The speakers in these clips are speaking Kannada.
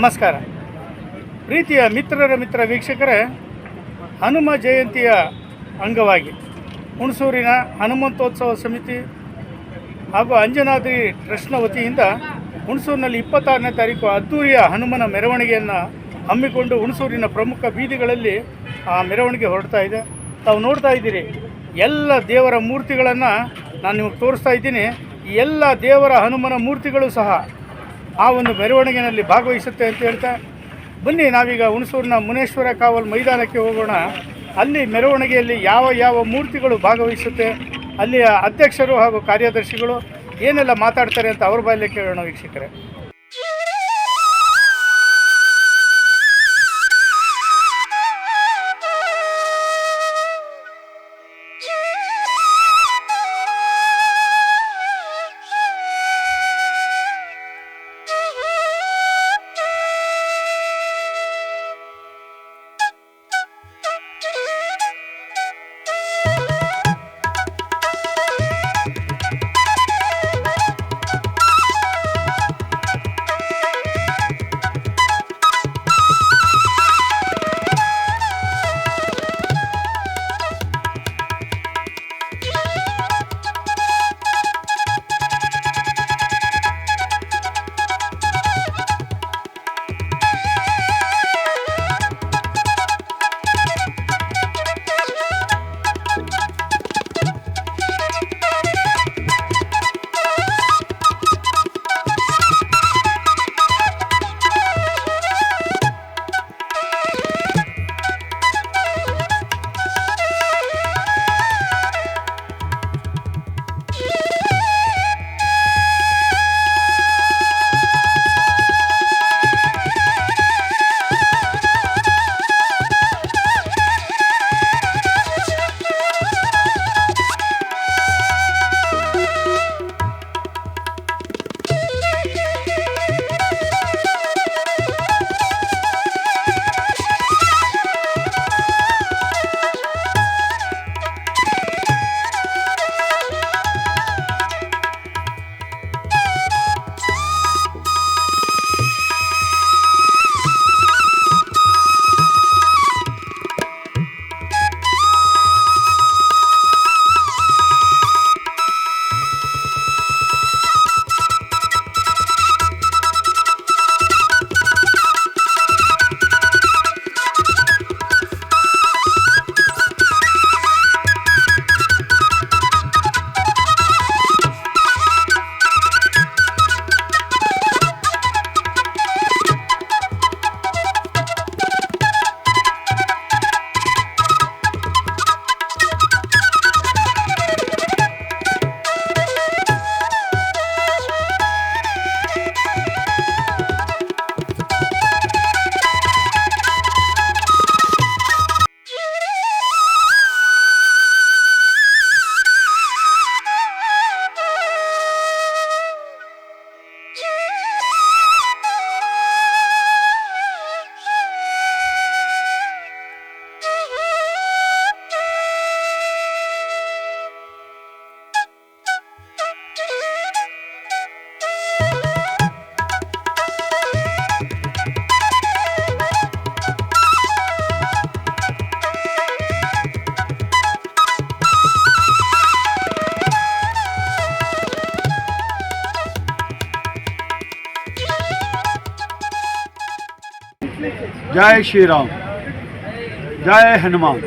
ನಮಸ್ಕಾರ. ಪ್ರೀತಿಯ ಮಿತ್ರ ವೀಕ್ಷಕರೇ, ಹನುಮ ಜಯಂತಿಯ ಅಂಗವಾಗಿ ಹುಣಸೂರಿನ ಹನುಮಂತೋತ್ಸವ ಸಮಿತಿ ಹಾಗೂ ಅಂಜನಾದ್ರಿ ಟ್ರಸ್ಟ್ನ ವತಿಯಿಂದ ಹುಣಸೂರಿನಲ್ಲಿ 26ನೇ ತಾರೀಕು ಅದ್ದೂರಿಯ ಹನುಮನ ಮೆರವಣಿಗೆಯನ್ನು ಹಮ್ಮಿಕೊಂಡು ಹುಣಸೂರಿನ ಪ್ರಮುಖ ಬೀದಿಗಳಲ್ಲಿ ಆ ಮೆರವಣಿಗೆ ಹೊರಡ್ತಾ ಇದೆ. ತಾವು ನೋಡ್ತಾ ಇದ್ದೀರಿ, ಎಲ್ಲ ದೇವರ ಮೂರ್ತಿಗಳನ್ನು ನಾನು ನಿಮಗೆ ತೋರಿಸ್ತಾ ಇದ್ದೀನಿ. ಈ ಎಲ್ಲ ದೇವರ ಹನುಮನ ಮೂರ್ತಿಗಳು ಸಹ ಆ ಒಂದು ಮೆರವಣಿಗೆಯಲ್ಲಿ ಭಾಗವಹಿಸುತ್ತೆ ಅಂತ ಹೇಳ್ತಾ, ಬನ್ನಿ ನಾವೀಗ ಹುಣಸೂರಿನ ಮುನೇಶ್ವರ ಕಾವಲ್ ಮೈದಾನಕ್ಕೆ ಹೋಗೋಣ. ಅಲ್ಲಿ ಮೆರವಣಿಗೆಯಲ್ಲಿ ಯಾವ ಮೂರ್ತಿಗಳು ಭಾಗವಹಿಸುತ್ತೆ, ಅಲ್ಲಿಯ ಅಧ್ಯಕ್ಷರು ಹಾಗೂ ಕಾರ್ಯದರ್ಶಿಗಳು ಏನೆಲ್ಲ ಮಾತಾಡ್ತಾರೆ ಅಂತ ಅವ್ರ ಬಾಯಲ್ಲಿ ಕೇಳೋಣ ವೀಕ್ಷಕರೇ. ಜೈ ಶ್ರೀರಾಮ್, ಜೈ ಹನುಮಾನ್.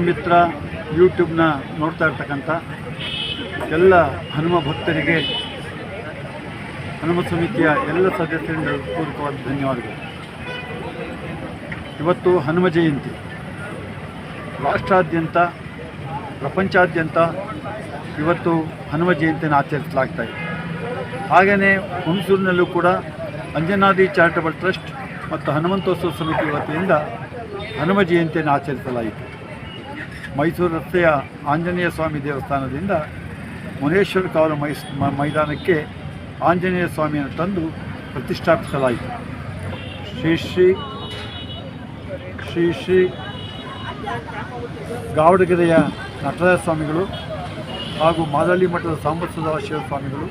ಮಿತ್ರ ಯೂಟ್ಯೂಬ್ನ ನೋಡ್ತಾ ಇರ್ತಕ್ಕಂಥ ಎಲ್ಲ ಹನುಮ ಭಕ್ತರಿಗೆ, ಹನುಮ ಸಮಿತಿಯ ಎಲ್ಲ ಸದಸ್ಯರಿಂದ ಪೂರ್ವಕವಾದ ಧನ್ಯವಾದಗಳು. ಇವತ್ತು ಹನುಮ ಜಯಂತಿ ರಾಷ್ಟ್ರಾದ್ಯಂತ, ಪ್ರಪಂಚಾದ್ಯಂತ ಇವತ್ತು ಹನುಮ ಜಯಂತಿಯನ್ನು ಆಚರಿಸಲಾಗ್ತಾಯಿದೆ. ಹಾಗೆಯೇ ಹುಣಸೂರಿನಲ್ಲೂ ಕೂಡ ಅಂಜನಾದ್ರಿ ಚಾರಿಟಬಲ್ ಟ್ರಸ್ಟ್ ಮತ್ತು ಹನುಮಂತೋತ್ಸವ ಸಮಿತಿ ವತಿಯಿಂದ ಹನುಮ ಜಯಂತಿಯನ್ನು ಆಚರಿಸಲಾಯಿತು. ಮೈಸೂರು ರಸ್ತೆಯ ಆಂಜನೇಯ ಸ್ವಾಮಿ ದೇವಸ್ಥಾನದಿಂದ ಮುನೇಶ್ವರ ಕಾವಲು ಮೈದಾನಕ್ಕೆ ಆಂಜನೇಯ ಸ್ವಾಮಿಯನ್ನು ತಂದು ಪ್ರತಿಷ್ಠಾಪಿಸಲಾಯಿತು. ಶ್ರೀ ಗಾವಡಗೆರೆಯ ನಟರಾಜ ಸ್ವಾಮಿಗಳು ಹಾಗೂ ಮಾದಳ್ಳಿ ಮಠದ ಸಾಂಬ ಸದಾಶಿವ ಸ್ವಾಮಿಗಳು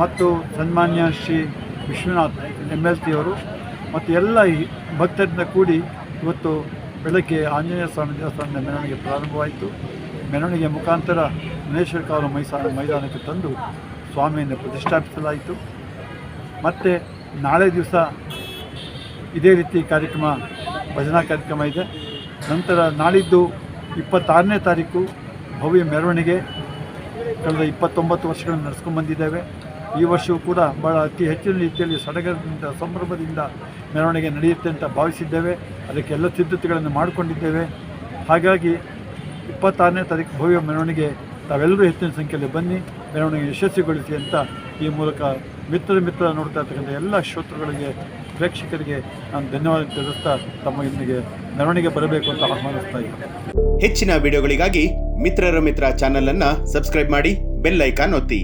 ಮತ್ತು ಸನ್ಮಾನ್ಯ ಶ್ರೀ ವಿಶ್ವನಾಥ್ MLC ಅವರು ಮತ್ತು ಎಲ್ಲ ಈ ಭಕ್ತರಿಂದ ಕೂಡಿ ಇವತ್ತು ಬೆಳಗ್ಗೆ ಆಂಜನೇಯ ಸ್ವಾಮಿ ದೇವಸ್ಥಾನದ ಮೆರವಣಿಗೆ ಪ್ರಾರಂಭವಾಯಿತು. ಮೆರವಣಿಗೆ ಮುಖಾಂತರ ಮುನೇಶ್ವರ ಕಾವಲು ಮೈದಾನಕ್ಕೆ ತಂದು ಸ್ವಾಮಿಯನ್ನು ಪ್ರತಿಷ್ಠಾಪಿಸಲಾಯಿತು. ಮತ್ತು ನಾಳೆ ದಿವಸ ಇದೇ ರೀತಿ ಕಾರ್ಯಕ್ರಮ, ಭಜನಾ ಕಾರ್ಯಕ್ರಮ ಇದೆ. ನಂತರ ನಾಳಿದ್ದು 26ನೇ ತಾರೀಕು ಭವ್ಯ ಮೆರವಣಿಗೆ ಕಳೆದ 29 ವರ್ಷಗಳನ್ನು ನಡೆಸ್ಕೊಂಡು ಬಂದಿದ್ದೇವೆ. ಈ ವರ್ಷವೂ ಕೂಡ ಭಾಳ ಅತಿ ಹೆಚ್ಚಿನ ರೀತಿಯಲ್ಲಿ ಸಡಗರದಿಂದ ಸಂಭ್ರಮದಿಂದ ಮೆರವಣಿಗೆ ನಡೆಯುತ್ತೆ ಅಂತ ಭಾವಿಸಿದ್ದೇವೆ. ಅದಕ್ಕೆ ಎಲ್ಲ ಸಿದ್ಧತೆಗಳನ್ನು ಮಾಡಿಕೊಂಡಿದ್ದೇವೆ. ಹಾಗಾಗಿ 26ನೇ ತಾರೀಕು ಭವ್ಯ ಮೆರವಣಿಗೆ ತಾವೆಲ್ಲರೂ ಹೆಚ್ಚಿನ ಸಂಖ್ಯೆಯಲ್ಲಿ ಬನ್ನಿ, ಮೆರವಣಿಗೆ ಯಶಸ್ವಿಗೊಳಿಸಿ ಅಂತ ಈ ಮೂಲಕ ಮಿತ್ರ ನೋಡ್ತಾ ಇರ್ತಕ್ಕಂಥ ಎಲ್ಲ ಶ್ರೋತೃಗಳಿಗೆ, ಪ್ರೇಕ್ಷಕರಿಗೆ ನಾನು ಧನ್ಯವಾದ ತಿಳಿಸ್ತಾ ತಮ್ಮ ಇಲ್ಲಿಗೆ ಮೆರವಣಿಗೆ ಬರಬೇಕು ಅಂತ ಆಹ್ವಾನಿಸ್ತಾ ಇದ್ದೀನಿ. ಹೆಚ್ಚಿನ ವಿಡಿಯೋಗಳಿಗಾಗಿ ಮಿತ್ರರ ಮಿತ್ರ ಚಾನೆಲ್ ಅನ್ನು ಸಬ್ಸ್ಕ್ರೈಬ್ ಮಾಡಿ, ಬೆಲ್ ಐಕಾನ್ ಒತ್ತಿ.